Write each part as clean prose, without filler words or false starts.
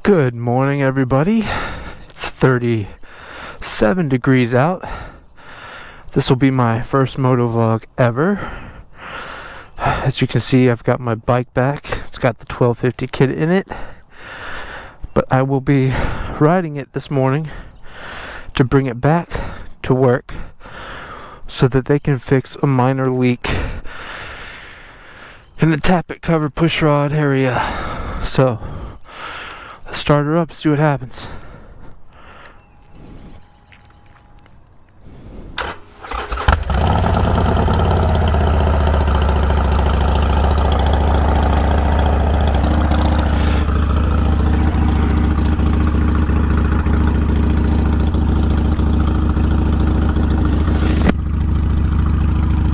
Good morning, everybody. It's 37 degrees out. This will be my first moto vlog ever. As you can see, I've got my bike back. It's got the 1250 kit in it. But I will be riding it this morning to bring it back to work so that they can fix a minor leak in the tappet cover push rod area. So let's start her up and see what happens.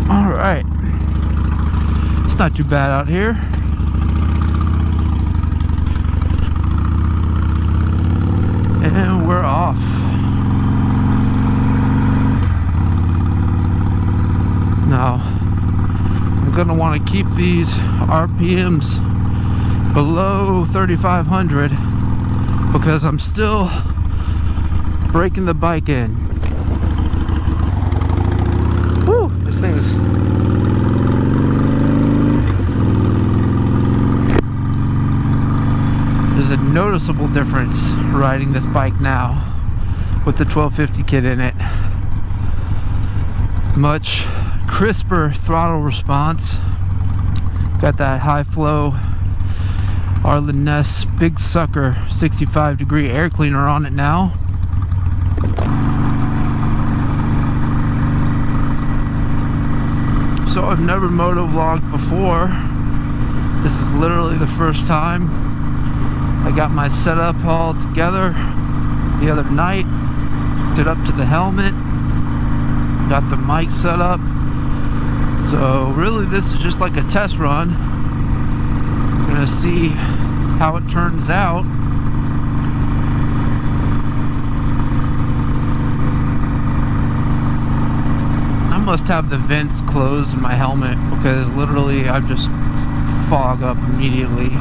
Alright, it's not too bad out here. And we're off. Now, I'm gonna want to keep these RPMs below 3,500 because I'm still breaking the bike in. Woo, this thing is... There's a noticeable difference riding this bike now with the 1250 kit in it. Much crisper throttle response. Got that high flow Arlen Ness Big Sucker 65-degree air cleaner on it now. So I've never moto vlogged before. This is literally the first time. I got my setup all together the other night, hooked it up to the helmet, got the mic set up. So really this is just like a test run. I'm gonna see how it turns out. I must have the vents closed in my helmet because literally I just fog up immediately.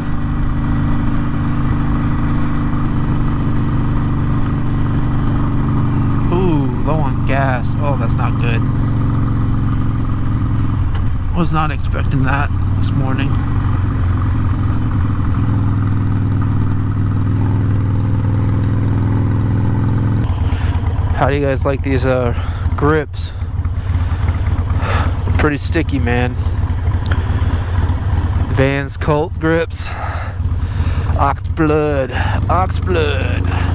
Low on gas. Oh, that's not good. Was not expecting that this morning. How do you guys like these grips? Pretty sticky, man. Vans Colt grips. Oxblood. Oxblood.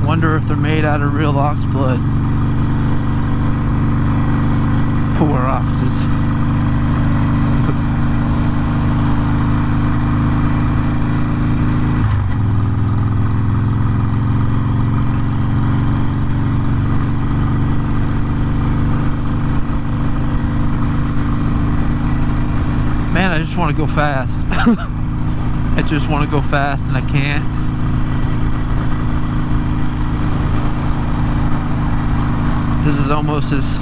Wonder if they're made out of real ox blood. Poor oxes. Man, I just want to go fast. I just want to go fast and I can't. This is almost as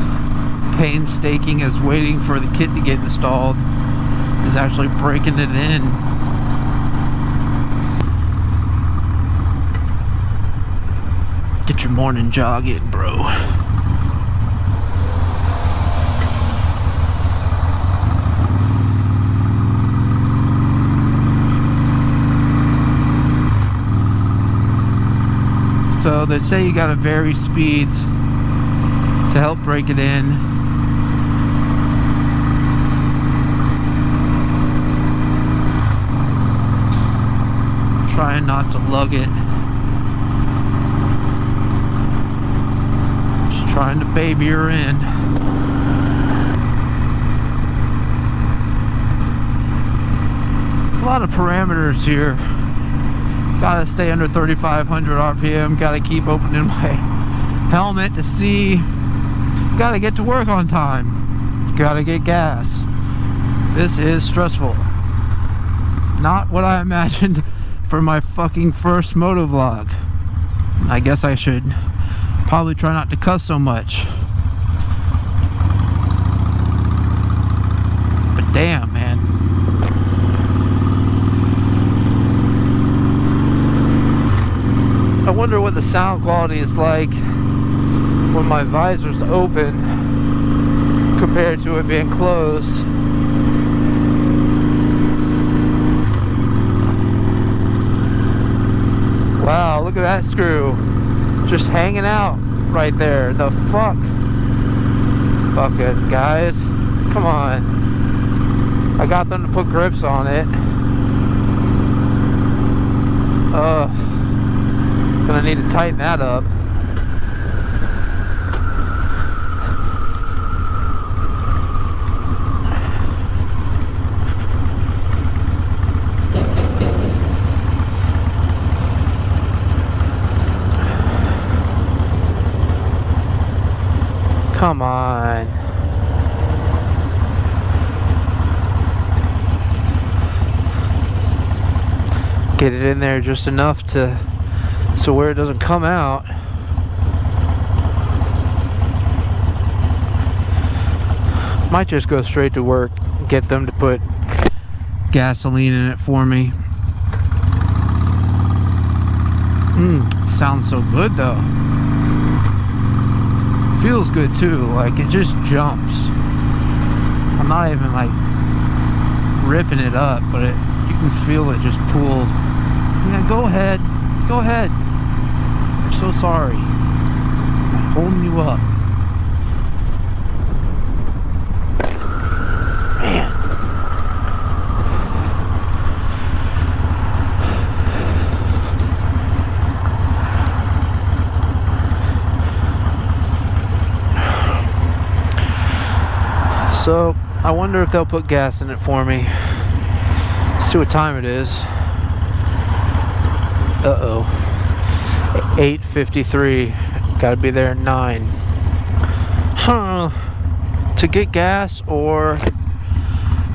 painstaking as waiting for the kit to get installed, is actually breaking it in. Get your morning jog in, bro. So they say you gotta vary speeds to help break it in. Trying not to lug it. Just trying to baby her in. A lot of parameters here. Gotta stay under 3,500 RPM. Gotta keep opening my helmet to see. Gotta get to work on time. Gotta get gas. This is stressful. Not what I imagined for my fucking first moto vlog. I guess I should probably try not to cuss so much. what the sound quality is like when my visor's open compared to it being closed. Wow, look at that screw just hanging out right there. The fuck? Fuck it, guys. Come on. I got them to put grips on it. Gonna need to tighten that up. Come on. Get it in there just enough to so where it doesn't come out. Might just go straight to work, get them to put gasoline in it for me. Sounds so good though. Feels good too, like it just jumps. I'm not even like ripping it up, but you can feel it just pull. Yeah, go ahead. Go ahead. I'm so sorry. I'm holding you up. Man. So, I wonder if they'll put gas in it for me. See what time it is. Uh-oh. 8:53. Gotta be there at 9. Huh. To get gas or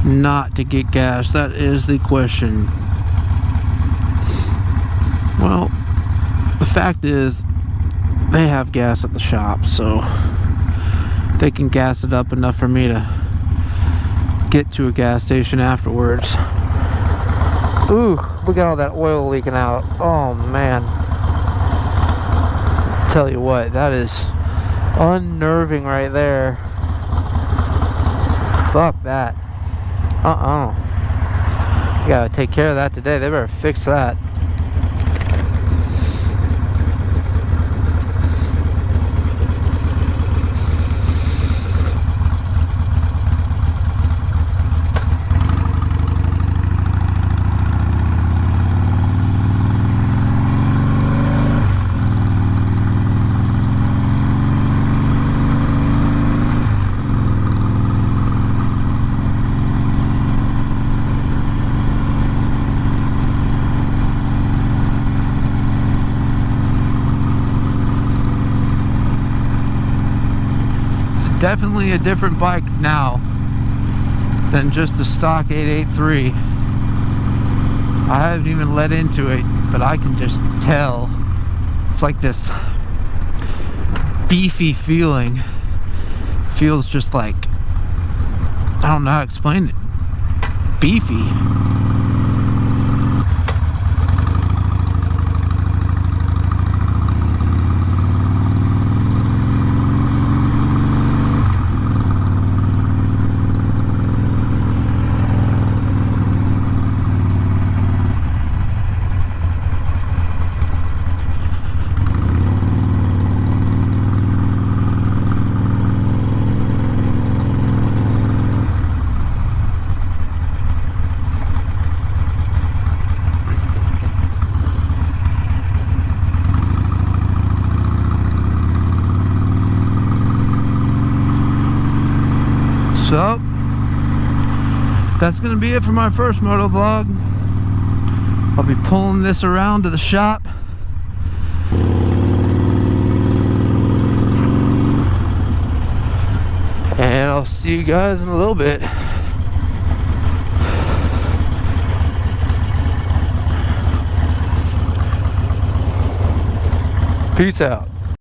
not to get gas? That is the question. Well, the fact is, they have gas at the shop, so they can gas it up enough for me to get to a gas station afterwards. Ooh, look at all that oil leaking out. Oh man. Tell you what, that is unnerving right there. Fuck that. Gotta take care of that today. They better fix that. Definitely a different bike now than just a stock 883. I haven't even let into it, but I can just tell. It's like this beefy feeling. Feels just like, I don't know how to explain it. Beefy. So, that's going to be it for my first moto vlog. I'll be pulling this around to the shop. And I'll see you guys in a little bit. Peace out.